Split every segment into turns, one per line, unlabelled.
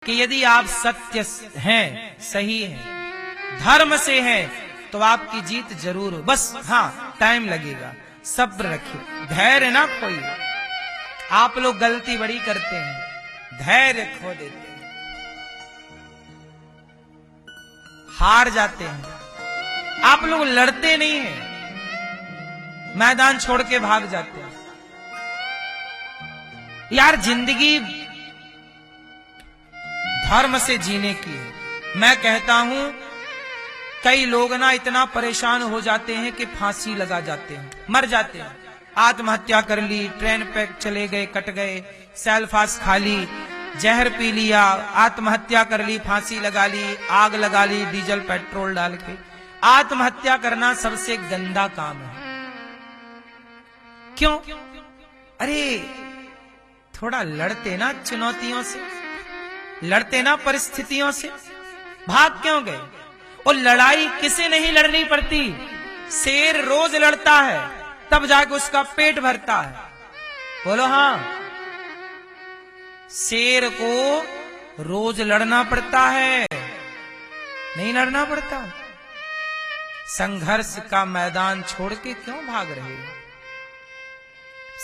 कि यदि आप सत्य हैं, सही हैं, धर्म से हैं, तो आपकी जीत जरूर हो। बस हाँ, टाइम लगेगा, सब्र रखिए, धैर्य ना खोइए। आप लोग गलती बड़ी करते हैं, धैर्य खो देते हैं, हार जाते हैं। आप लोग लड़ते नहीं हैं, मैदान छोड़ के भाग जाते हैं। यार जिंदगी धर्म से जीने की है। मैं कहता हूं कई लोग ना इतना परेशान हो जाते हैं कि फांसी लगा जाते हैं, मर जाते हैं, आत्महत्या कर ली, ट्रेन पे चले गए, कट गए, सेल्फास खा ली, जहर पी लिया, आत्महत्या कर ली, फांसी लगा ली, आग लगा ली डीजल पेट्रोल डाल के। आत्महत्या करना सबसे गंदा काम है। क्यों? अरे थोड़ा लड़ते ना चुनौतियों से, लड़ते ना परिस्थितियों से। भाग क्यों गए? और लड़ाई किसे नहीं लड़नी पड़ती? शेर रोज लड़ता है, तब जाके उसका पेट भरता है। बोलो हाँ, शेर को रोज लड़ना पड़ता है, नहीं लड़ना पड़ता? संघर्ष का मैदान छोड़ के क्यों भाग रहे हो?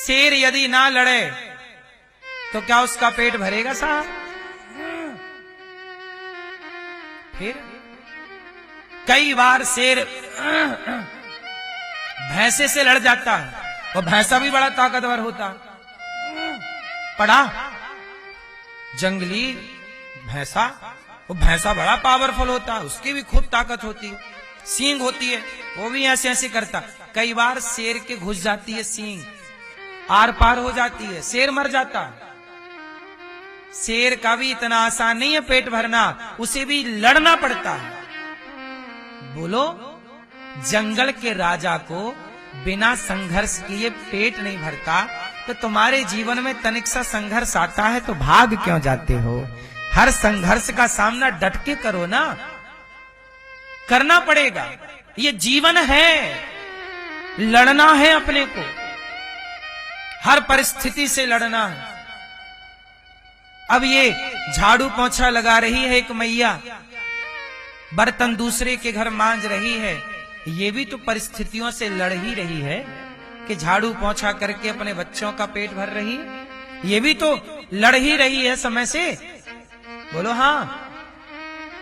शेर यदि ना लड़े तो क्या उसका पेट भरेगा साहब? फिर कई बार शेर भैंसे से लड़ जाता है, और भैंसा भी बड़ा ताकतवर होता है। पढ़ा जंगली भैंसा, वो भैंसा बड़ा पावरफुल होता है, उसकी भी खूब ताकत होती है, सींग होती है, वो भी ऐसे ऐसे करता। कई बार शेर के घुस जाती है सींग, आर पार हो जाती है, शेर मर जाता है। शेर का भी इतना आसान नहीं है पेट भरना, उसे भी लड़ना पड़ता है। बोलो, जंगल के राजा को बिना संघर्ष किए पेट नहीं भरता, तो तुम्हारे जीवन में तनिक सा संघर्ष आता है तो भाग क्यों जाते हो? हर संघर्ष का सामना डट के करो ना, करना पड़ेगा। ये जीवन है, लड़ना है अपने को, हर परिस्थिति से लड़ना है। अब ये झाड़ू पोंछा लगा रही है एक मैया, बर्तन दूसरे के घर मांज रही है, ये भी तो परिस्थितियों से लड़ ही रही है कि झाड़ू पोंछा करके अपने बच्चों का पेट भर रही है। ये भी तो लड़ ही रही है समय से। बोलो हाँ,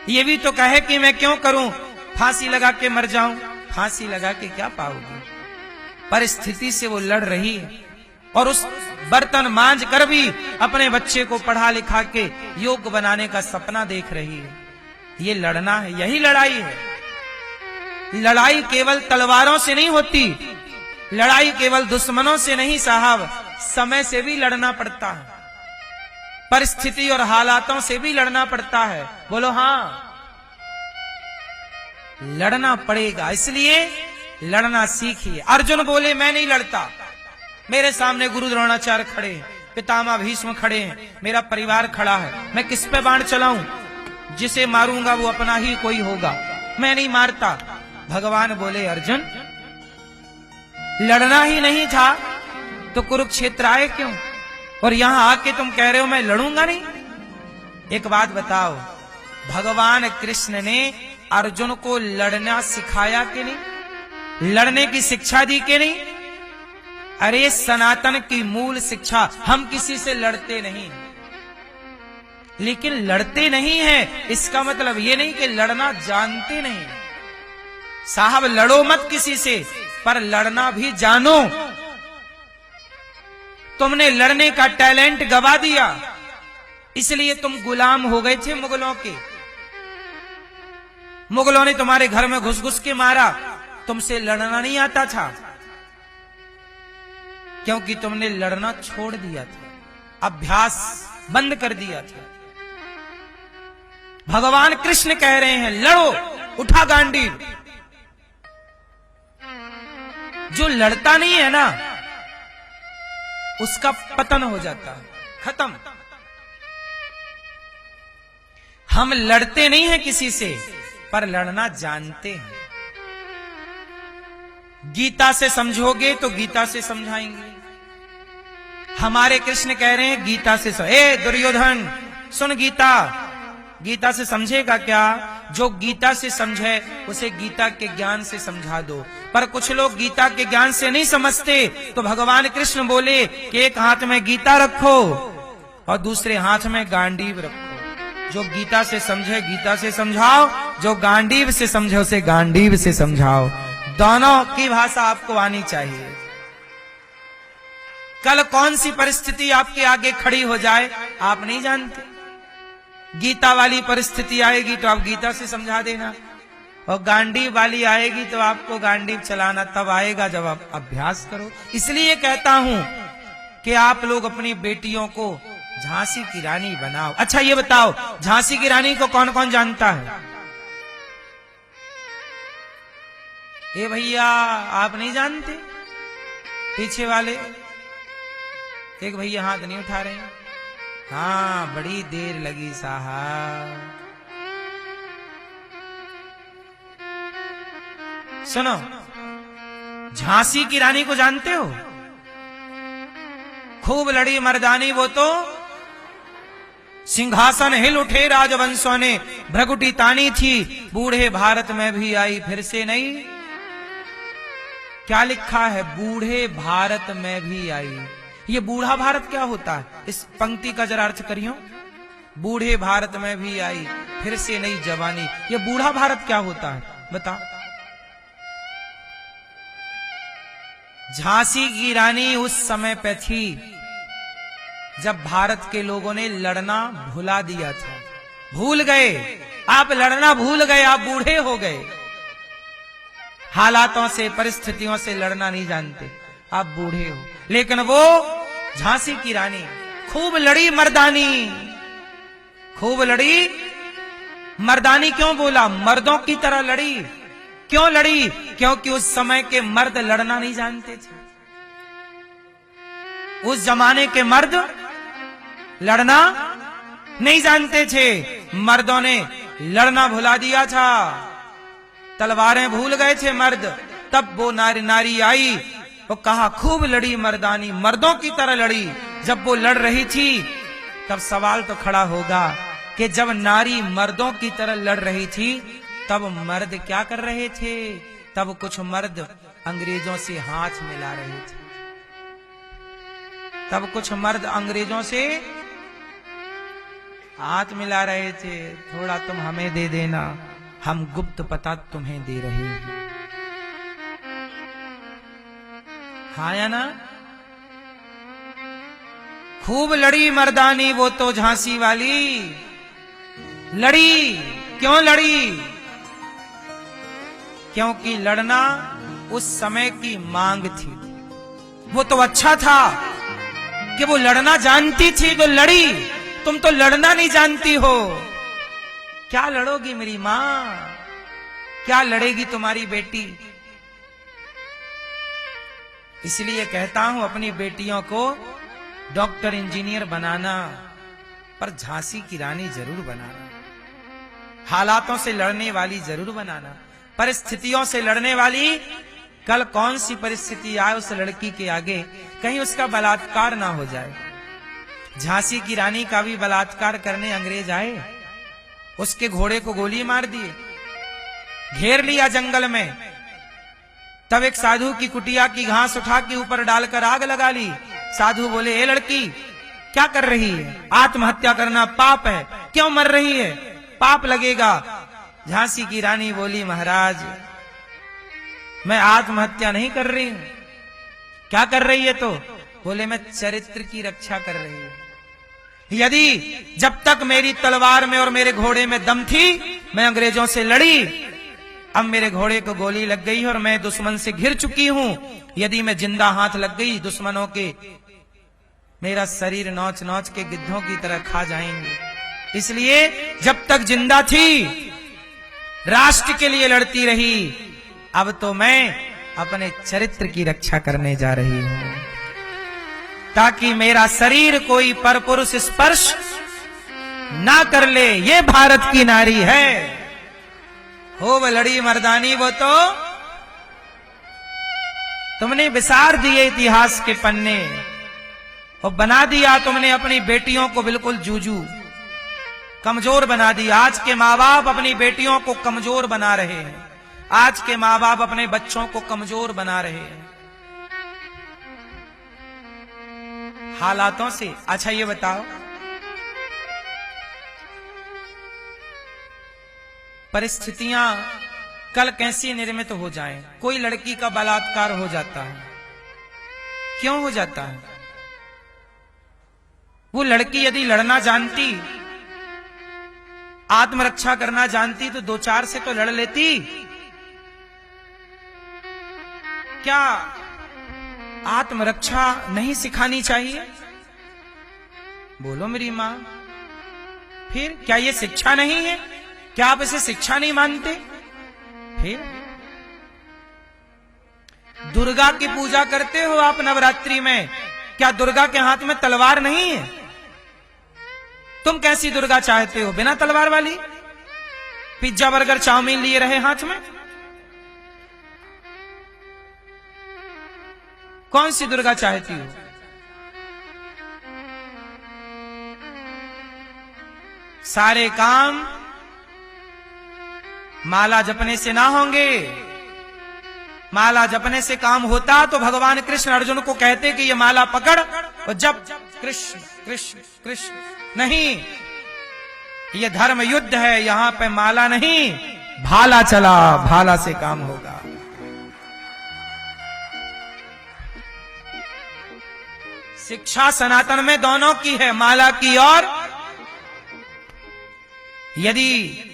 ये भी तो कहे कि मैं क्यों करूं, फांसी लगा के मर जाऊं। फांसी लगा के क्या पाओगी? परिस्थिति से वो लड़ रही है, और उस बर्तन मांज कर भी अपने बच्चे को पढ़ा लिखा के योग्य बनाने का सपना देख रही है। ये लड़ना है, यही लड़ाई है। लड़ाई केवल तलवारों से नहीं होती, लड़ाई केवल दुश्मनों से नहीं साहब, समय से भी लड़ना पड़ता है, परिस्थिति और हालातों से भी लड़ना पड़ता है। बोलो हाँ, लड़ना पड़ेगा, इसलिए लड़ना सीखिए। अर्जुन बोले मैं नहीं लड़ता, मेरे सामने गुरु द्रोणाचार्य खड़े हैं, पितामह भीष्म खड़े हैं, मेरा परिवार खड़ा है, मैं किस पे बाण चलाऊं? जिसे मारूंगा वो अपना ही कोई होगा, मैं नहीं मारता। भगवान बोले अर्जुन, लड़ना ही नहीं था तो कुरुक्षेत्र आए क्यों? और यहां आके तुम कह रहे हो मैं लड़ूंगा नहीं। एक बात बताओ, भगवान कृष्ण ने अर्जुन को लड़ना सिखाया कि नहीं? लड़ने की शिक्षा दी कि नहीं? अरे सनातन की मूल शिक्षा, हम किसी से लड़ते नहीं, लेकिन लड़ते नहीं है इसका मतलब ये नहीं कि लड़ना जानते नहीं। साहब लड़ो मत किसी से, पर लड़ना भी जानो। तुमने लड़ने का टैलेंट गवा दिया, इसलिए तुम गुलाम हो गए थे मुगलों के। मुगलों ने तुम्हारे घर में घुस घुस के मारा, तुमसे लड़ना नहीं आता था, क्योंकि तुमने लड़ना छोड़ दिया था, अभ्यास बंद कर दिया था। भगवान कृष्ण कह रहे हैं लड़ो, उठा गांडीव। जो लड़ता नहीं है ना, उसका पतन हो जाता है, खत्म। हम लड़ते नहीं हैं किसी से, पर लड़ना जानते हैं। गीता से समझोगे तो गीता से समझाएंगे। हमारे कृष्ण कह रहे हैं गीता से ए दुर्योधन सुन गीता, गीता से समझेगा क्या? जो गीता से समझे उसे गीता के ज्ञान से समझा दो। पर कुछ लोग गीता के ज्ञान से नहीं समझते, तो भगवान कृष्ण बोले कि एक हाथ में गीता रखो और दूसरे हाथ में गांडीव रखो। जो गीता से समझे गीता से समझाओ, जो गांडीव से समझे उसे गांडीव से समझाओ। दोनों की भाषा आपको आनी चाहिए। कल कौन सी परिस्थिति आपके आगे खड़ी हो जाए आप नहीं जानते। गीता वाली परिस्थिति आएगी तो आप गीता से समझा देना, और गांडीव वाली आएगी तो आपको गांडीव चलाना तब आएगा जब आप अभ्यास करो। इसलिए कहता हूं कि आप लोग अपनी बेटियों को झांसी की रानी बनाओ। अच्छा ये बताओ, झांसी की रानी को कौन कौन जानता है? ए भैया आप नहीं जानते? पीछे वाले एक भैया हाथ नहीं उठा रहे हैं। हाँ, बड़ी देर लगी साहब। सुनो, झांसी की रानी को जानते हो? खूब लड़ी मर्दानी वो तो, सिंहासन हिल उठे राजवंशों ने, भ्रगुटी तानी थी, बूढ़े भारत में भी आई फिर से नहीं। क्या लिखा है? बूढ़े भारत में भी आई। ये बूढ़ा भारत क्या होता है? इस पंक्ति का जरा अर्थ करियो। बूढ़े भारत में भी आई फिर से नई जवानी। ये बूढ़ा भारत क्या होता है बता? झांसी की रानी उस समय पे थी जब भारत के लोगों ने लड़ना भुला दिया था। भूल गए, आप लड़ना भूल गए, आप बूढ़े हो गए। हालातों से, परिस्थितियों से लड़ना नहीं जानते, आप बूढ़े हो। लेकिन वो झांसी की रानी खूब लड़ी मर्दानी, खूब लड़ी मर्दानी। क्यों बोला? मर्दों की तरह लड़ी। क्यों लड़ी? क्योंकि उस समय के मर्द लड़ना नहीं जानते थे। उस जमाने के मर्द लड़ना नहीं जानते थे। मर्दों ने लड़ना भुला दिया था, तलवारें भूल गए थे मर्द। तब वो नारी आई, वो कहा खूब लड़ी मर्दानी, मर्दों की तरह लड़ी। जब वो लड़ रही थी तब सवाल तो खड़ा होगा कि जब नारी मर्दों की तरह लड़ रही थी तब मर्द क्या कर रहे थे? तब कुछ मर्द अंग्रेजों से हाथ मिला रहे थे। तब कुछ मर्द अंग्रेजों से हाथ मिला रहे थे। थोड़ा तुम हमें दे देना, हम गुप्त पता तुम्हें दे रहे हैं। हाँ या ना? खूब लड़ी मर्दानी वो तो झांसी वाली। लड़ी क्यों लड़ी? क्योंकि लड़ना उस समय की मांग थी। वो तो अच्छा था कि वो लड़ना जानती थी तो लड़ी। तुम तो लड़ना नहीं जानती हो। क्या लड़ोगी मेरी मां? क्या लड़ेगी तुम्हारी बेटी? इसलिए कहता हूं अपनी बेटियों को डॉक्टर इंजीनियर बनाना, पर झांसी की रानी जरूर बनाना। हालातों से लड़ने वाली जरूर बनाना, परिस्थितियों से लड़ने वाली। कल कौन सी परिस्थिति आए उस लड़की के आगे, कहीं उसका बलात्कार ना हो जाए। झांसी की रानी का भी बलात्कार करने अंग्रेज आए, उसके घोड़े को गोली मार दिए, घेर लिया जंगल में। तब एक साधु की कुटिया की घास उठा के ऊपर डालकर आग लगा ली। साधु बोले, ए लड़की क्या कर रही है? आत्महत्या करना पाप है, क्यों मर रही है? पाप लगेगा। झांसी की रानी बोली, महाराज मैं आत्महत्या नहीं कर रही हूं। क्या कर रही है? तो बोले, मैं चरित्र की रक्षा कर रही हूं। यदि जब तक मेरी तलवार में और मेरे घोड़े में दम थी मैं अंग्रेजों से लड़ी। अब मेरे घोड़े को गोली लग गई और मैं दुश्मन से घिर चुकी हूं। यदि मैं जिंदा हाथ लग गई दुश्मनों के, मेरा शरीर नोच नोच के गिद्धों की तरह खा जाएंगे। इसलिए जब तक जिंदा थी राष्ट्र के लिए लड़ती रही। अब तो मैं अपने चरित्र की रक्षा करने जा रही हूं, ताकि मेरा शरीर कोई परपुरुष स्पर्श ना कर ले। ये भारत की नारी है। हो वह लड़ी मर्दानी वो तो, तुमने विसार दिए इतिहास के पन्ने और बना दिया तुमने अपनी बेटियों को बिल्कुल जूजू। कमजोर बना दिया। आज के माँ बाप अपनी बेटियों को कमजोर बना रहे हैं, आज के माँ बाप अपने बच्चों को कमजोर बना रहे हैं हालातों से। अच्छा ये बताओ, परिस्थितियां कल कैसी निर्मित हो जाएं। कोई लड़की का बलात्कार हो जाता है, क्यों हो जाता है? वो लड़की यदि लड़ना जानती, आत्मरक्षा करना जानती तो 2-4 से तो लड़ लेती। क्या आत्मरक्षा नहीं सिखानी चाहिए? बोलो मेरी मां, फिर क्या ये शिक्षा नहीं है? क्या आप इसे शिक्षा नहीं मानते? फिर दुर्गा की पूजा करते हो आप नवरात्रि में, क्या दुर्गा के हाथ में तलवार नहीं है? तुम कैसी दुर्गा चाहते हो, बिना तलवार वाली? पिज्जा बर्गर चाउमीन लिए रहे हाथ में? कौन सी दुर्गा चाहती हो? सारे काम माला जपने से ना होंगे। माला जपने से काम होता तो भगवान कृष्ण अर्जुन को कहते कि ये माला पकड़ और जप कृष्ण कृष्ण कृष्ण। नहीं, ये धर्म युद्ध है, यहां पे माला नहीं भाला चला, भाला से काम होगा। शिक्षा सनातन में दोनों की है, माला की और यदि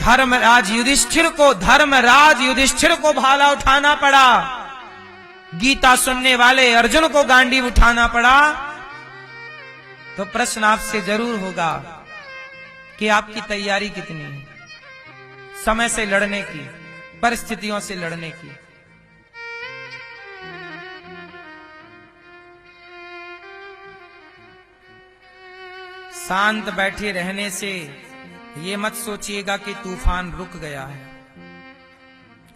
धर्मराज युधिष्ठिर को भाला उठाना पड़ा, गीता सुनने वाले अर्जुन को गांडी उठाना पड़ा, तो प्रश्न आपसे जरूर होगा कि आपकी तैयारी कितनी है समय से लड़ने की, परिस्थितियों से लड़ने की। शांत बैठे रहने से ये मत सोचिएगा कि तूफान रुक गया है।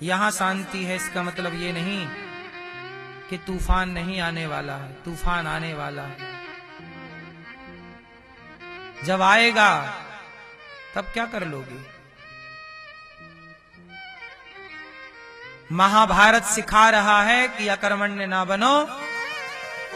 यहां शांति है, इसका मतलब ये नहीं कि तूफान नहीं आने वाला है, तूफान आने वाला है। जब आएगा तब क्या कर लोगे? महाभारत सिखा रहा है कि अकर्मण्य ना बनो,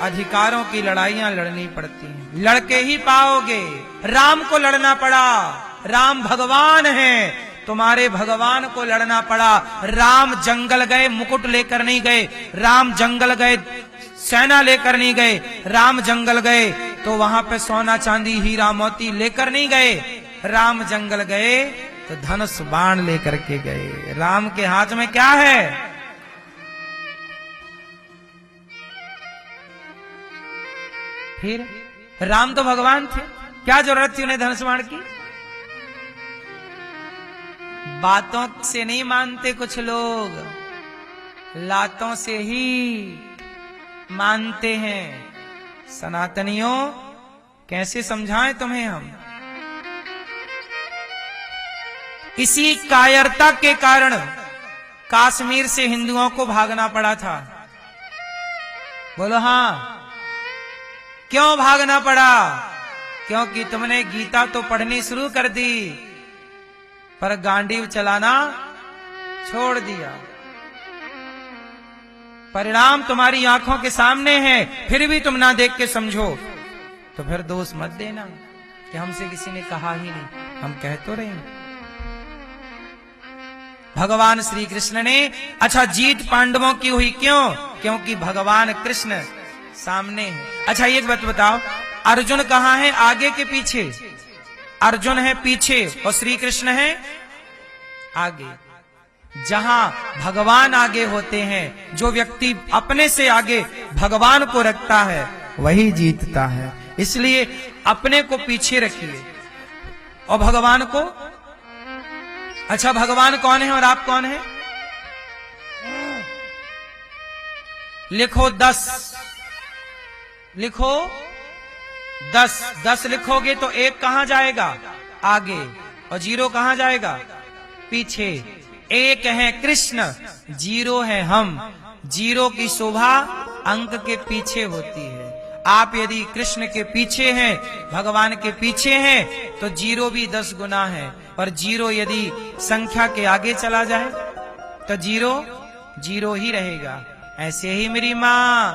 अधिकारों की लड़ाइयां लड़नी पड़ती हैं, लड़के ही पाओगे। राम को लड़ना पड़ा, राम भगवान हैं, तुम्हारे भगवान को लड़ना पड़ा। राम जंगल गए, मुकुट लेकर नहीं गए। राम जंगल गए, सेना लेकर नहीं गए। राम जंगल गए तो वहां पे सोना चांदी हीरा मोती लेकर नहीं गए। राम जंगल गए तो धनुष बाण लेकर के गए। राम के हाथ में क्या है? फिर राम तो भगवान थे, क्या जरूरत थी उन्हें धनुष बाण की? बातों से नहीं मानते कुछ लोग, लातों से ही मानते हैं। सनातनियों, कैसे समझाएं तुम्हें हम? इसी कायरता के कारण कश्मीर से हिंदुओं को भागना पड़ा था। बोलो हां, क्यों भागना पड़ा? क्योंकि तुमने गीता तो पढ़नी शुरू कर दी, पर गांडीव चलाना छोड़ दिया। परिणाम तुम्हारी आंखों के सामने है, फिर भी तुम ना देख के समझो, तो फिर दोष मत देना कि हमसे किसी ने कहा ही नहीं, हम कह तो रहे। भगवान श्री कृष्ण ने, अच्छा जीत पांडवों की हुई क्यों? क्योंकि भगवान कृष्ण सामने है। अच्छा एक बात बताओ, अर्जुन कहाँ है, आगे के पीछे? अर्जुन है पीछे और श्री कृष्ण है आगे। जहां भगवान आगे होते हैं, जो व्यक्ति अपने से आगे भगवान को रखता है वही जीतता है। इसलिए अपने को पीछे रखिए और भगवान को। अच्छा भगवान कौन है और आप कौन है? लिखो 10, लिखो 10। 10 लिखोगे तो 1 कहां जाएगा? आगे, और 0 कहां जाएगा? पीछे। 1 है कृष्ण, 0 है हम। 0 की शोभा अंक के पीछे होती है। आप यदि कृष्ण के पीछे हैं, भगवान के पीछे हैं, तो 0 भी 10 गुना है, और 0 यदि संख्या के आगे चला जाए तो 0 0 ही रहेगा। ऐसे ही मेरी माँ,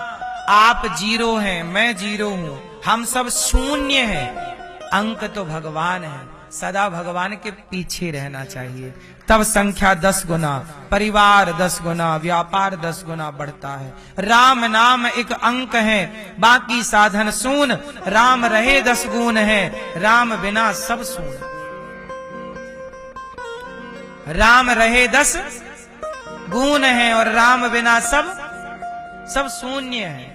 आप 0 हैं, मैं 0 हूं, हम सब शून्य हैं, अंक तो भगवान है। सदा भगवान के पीछे रहना चाहिए, तब संख्या 10 गुना, परिवार 10 गुना, व्यापार 10 गुना बढ़ता है। राम नाम एक अंक है, बाकी साधन शून, राम रहे 10 गुण है, राम बिना सब शून। राम रहे 10 गुण है और राम बिना सब शून्य है।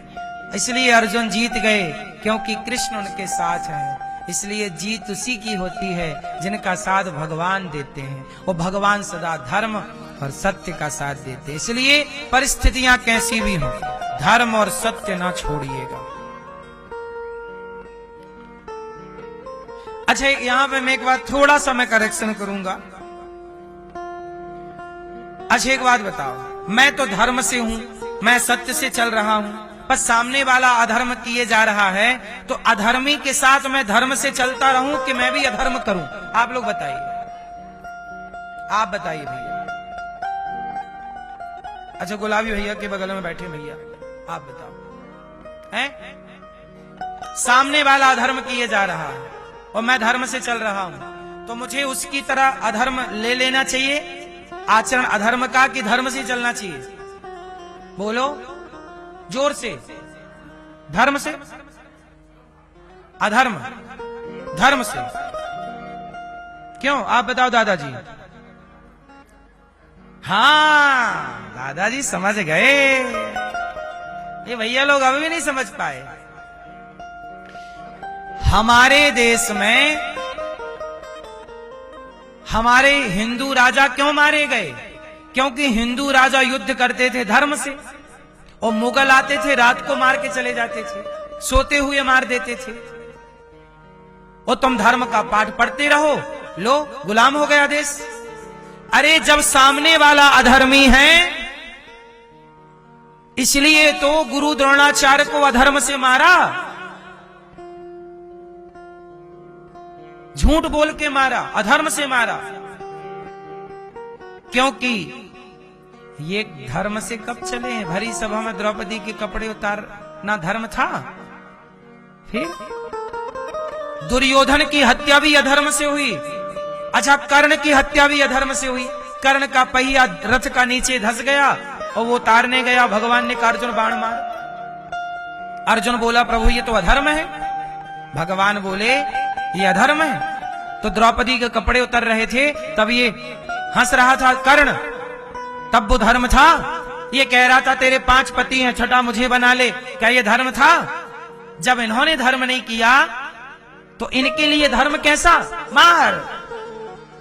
इसलिए अर्जुन जीत गए, क्योंकि कृष्ण उनके साथ हैं। इसलिए जीत उसी की होती है जिनका साथ भगवान देते हैं। वो भगवान सदा धर्म और सत्य का साथ देते हैं। इसलिए परिस्थितियां कैसी भी हो, धर्म और सत्य ना छोड़िएगा। अच्छा, यहां पे मैं एक बात थोड़ा सा मैं करेक्शन करूंगा। अच्छा, एक बात बताओ, मैं तो धर्म से हूं, मैं सत्य से चल रहा हूं, पर सामने वाला अधर्म किए जा रहा है, तो अधर्मी के साथ मैं धर्म से चलता रहूं कि मैं भी अधर्म करूं? आप लोग बताइए, आप बताइए भैया। अच्छा, गुलाबी भैया के बगल में बैठे भैया, आप बताओ, हैं? सामने वाला अधर्म किए जा रहा है और मैं धर्म से चल रहा हूं, तो मुझे उसकी तरह अधर्म ले लेना चाहिए, आचरण अधर्म का, कि धर्म से चलना चाहिए? बोलो जोर से। धर्म से? अधर्म? धर्म से। क्यों? आप बताओ दादाजी। हाँ, दादाजी समझ गए, ये भैया लोग अभी भी नहीं समझ पाए। हमारे देश में हमारे हिंदू राजा क्यों मारे गए? क्योंकि हिंदू राजा युद्ध करते थे धर्म से, और मुगल आते थे, रात को मार के चले जाते थे, सोते हुए मार देते थे। और तुम धर्म का पाठ पढ़ते रहो, लो गुलाम हो गया देश। अरे जब सामने वाला अधर्मी है, इसलिए तो गुरु द्रोणाचार्य को अधर्म से मारा, झूठ बोल के मारा, अधर्म से मारा। क्योंकि ये धर्म से कब चले हैं? भरी सभा में द्रौपदी के कपड़े उतारना धर्म था? फिर दुर्योधन की हत्या भी अधर्म से हुई। अच्छा, कर्ण की हत्या भी अधर्म से हुई। कर्ण का पहिया रथ का नीचे धस गया और वो उतारने गया, भगवान ने कहा अर्जुन बाण मार। अर्जुन बोला प्रभु ये तो अधर्म है। भगवान बोले ये अधर्म है। तो द्रौपदी के कपड़े उतर रहे थे, तब ये हंस रहा था कर्ण, तब वो धर्म था? ये कह रहा था तेरे 5 पति हैं, छठा मुझे बना ले, क्या ये धर्म था? जब इन्होंने धर्म नहीं किया तो इनके लिए धर्म कैसा? मार।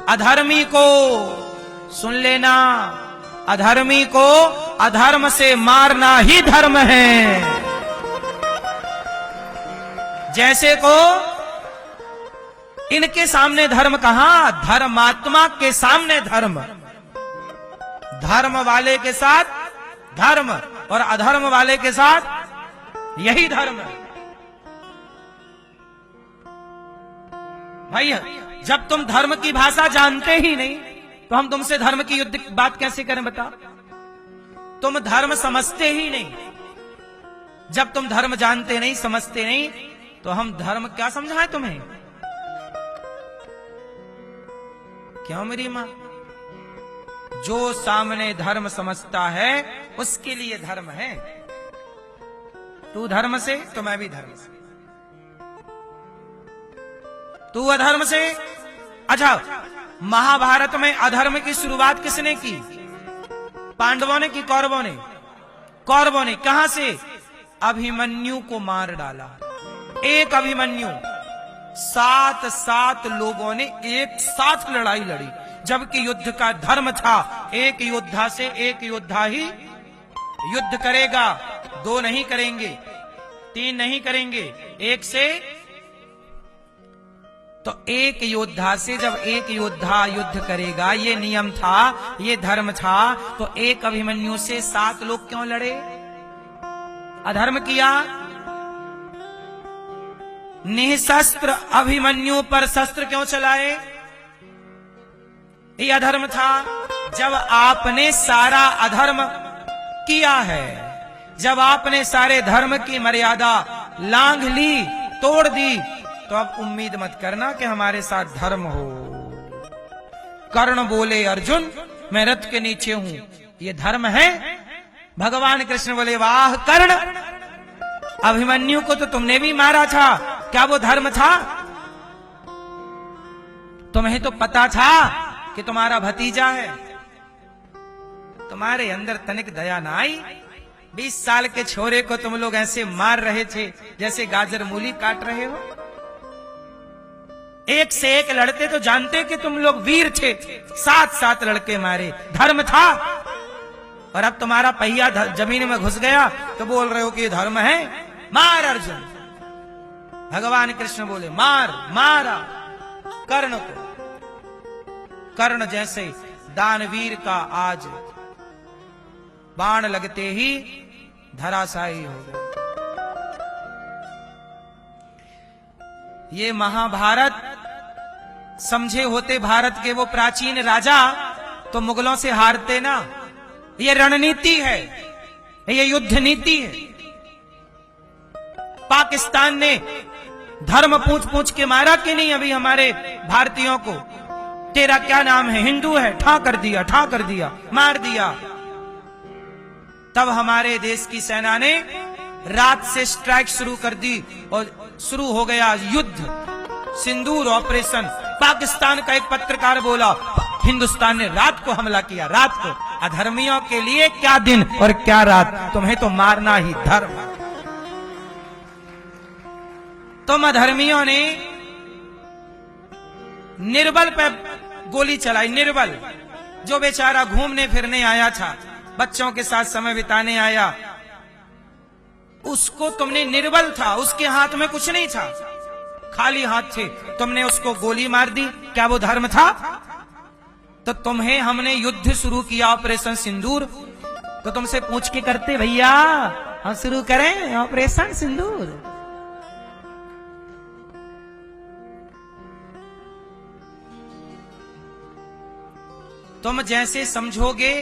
अधर्मी को सुन लेना, अधर्मी को अधर्म से मारना ही धर्म है। जैसे को इनके सामने धर्म कहां, धर्मात्मा के सामने धर्म। धर्म वाले के साथ धर्म और अधर्म वाले के साथ यही धर्म है। भाई जब तुम धर्म की भाषा जानते ही नहीं, तो हम तुमसे धर्म की युद्ध की बात कैसे करें बताओ? तुम धर्म समझते ही नहीं। जब तुम धर्म जानते नहीं, समझते नहीं, तो हम धर्म क्या समझाएं तुम्हें? क्यों मेरी मां? जो सामने धर्म समझता है उसके लिए धर्म है। तू धर्म से तो मैं भी धर्म से, तू अधर्म से। अच्छा, महाभारत में अधर्म की शुरुआत किसने की? पांडवों ने की कौरवों ने? कौरवों ने। कहां से? अभिमन्यु को मार डाला। एक अभिमन्यु, 7 लोगों ने एक साथ लड़ाई लड़ी, जबकि युद्ध का धर्म था एक योद्धा से एक योद्धा ही युद्ध करेगा, 2 नहीं करेंगे, 3 नहीं करेंगे, एक से। तो एक योद्धा से जब एक योद्धा युद्ध करेगा, ये नियम था, ये धर्म था, तो एक अभिमन्यु से 7 लोग क्यों लड़े? अधर्म किया। निशस्त्र अभिमन्यु पर शस्त्र क्यों चलाए? ये अधर्म था। जब आपने सारा अधर्म किया है, जब आपने सारे धर्म की मर्यादा लांघ ली, तोड़ दी, तो अब उम्मीद मत करना कि हमारे साथ धर्म हो। कर्ण बोले अर्जुन मैं रथ के नीचे हूं, ये धर्म है? भगवान कृष्ण बोले वाह कर्ण, अभिमन्यु को तो तुमने भी मारा था, क्या वो धर्म था? तुम्हें तो पता था कि तुम्हारा भतीजा है, तुम्हारे अंदर तनिक दया ना आई। 20 साल के छोरे को तुम लोग ऐसे मार रहे थे जैसे गाजर मूली काट रहे हो। एक से एक लड़ते तो जानते कि तुम लोग वीर थे, 7-7 लड़के मारे, धर्म था। और अब तुम्हारा पहिया जमीन में घुस गया तो बोल रहे हो कि ये धर्म है? मार अर्जुन। भगवान कृष्ण बोले मार, मारा कर्ण को। कर्ण जैसे दानवीर का आज बाण लगते ही धराशायी हो गए। ये महाभारत समझे होते भारत के वो प्राचीन राजा तो मुगलों से हारते ना। ये रणनीति है, ये युद्ध नीति है। पाकिस्तान ने धर्म पूछ पूछ के मारा कि नहीं अभी हमारे भारतीयों को? तेरा क्या नाम है? हिंदू है, ठा कर दिया, ठा कर दिया, मार दिया। तब हमारे देश की सेना ने रात से स्ट्राइक शुरू कर दी और शुरू हो गया युद्ध, सिंदूर ऑपरेशन। पाकिस्तान का एक पत्रकार बोला हिंदुस्तान ने रात को हमला किया, रात को। अधर्मियों के लिए क्या दिन और क्या रात, तुम्हें तो मारना ही धर्म। तुम अधर्मियों ने निर्बल पे गोली चलाई, निर्बल जो बेचारा घूमने फिरने आया था, बच्चों के साथ समय बिताने आया, उसको तुमने, निर्बल था, उसके हाथ में कुछ नहीं था, खाली हाथ थे, तुमने उसको गोली मार दी। क्या वो धर्म था? तो तुम्हें हमने युद्ध शुरू किया ऑपरेशन सिंदूर, तो तुमसे पूछ के करते भैया हम शुरू करें ऑपरेशन सिंदूर। तुम जैसे समझोगे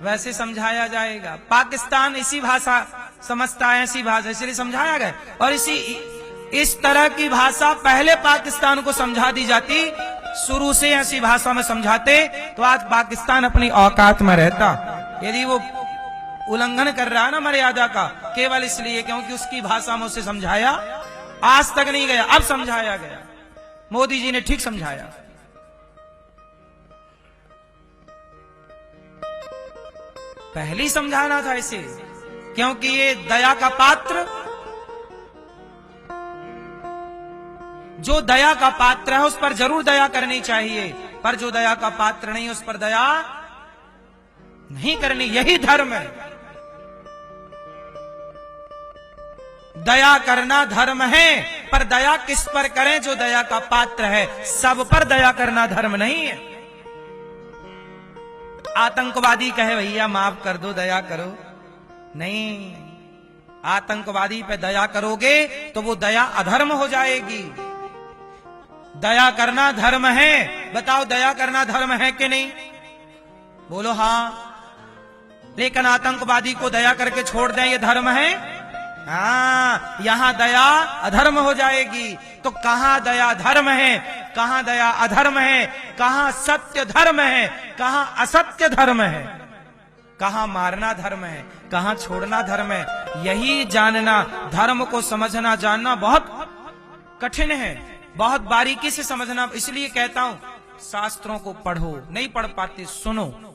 वैसे समझाया जाएगा। पाकिस्तान इसी भाषा समझता है, ऐसी भाषा इसलिए समझाया गया। और इस तरह की भाषा पहले पाकिस्तान को समझा दी जाती, शुरू से ऐसी भाषा में समझाते तो आज पाकिस्तान अपनी औकात में रहता। यदि वो उल्लंघन कर रहा है ना मर्यादा का, केवल इसलिए क्योंकि उसकी भाषा में उसे समझाया, आज तक नहीं गया, अब समझाया गया। मोदी जी ने ठीक समझाया। पहले ही समझाना था इसे, क्योंकि ये दया का पात्र, जो दया का पात्र है उस पर जरूर दया करनी चाहिए, पर जो दया का पात्र नहीं उस पर दया नहीं करनी। यही धर्म है। दया करना धर्म है, पर दया किस पर करें? जो दया का पात्र है। सब पर दया करना धर्म नहीं है। आतंकवादी कहे भैया माफ कर दो, दया करो, नहीं, आतंकवादी पे दया करोगे तो वो दया अधर्म हो जाएगी। दया करना धर्म है। बताओ दया करना धर्म है कि नहीं? बोलो हाँ। लेकिन आतंकवादी को दया करके छोड़ दें ये धर्म है? हाँ, यहां दया अधर्म हो जाएगी। तो कहां दया धर्म है, कहां दया अधर्म है, कहां सत्य धर्म है, कहां असत्य धर्म है, कहां मारना धर्म है, कहां छोड़ना धर्म है? यही जानना, धर्म को समझना जानना बहुत कठिन है, बहुत बारीकी से समझना। इसलिए कहता हूं शास्त्रों को पढ़ो, नहीं पढ़ पाते सुनो।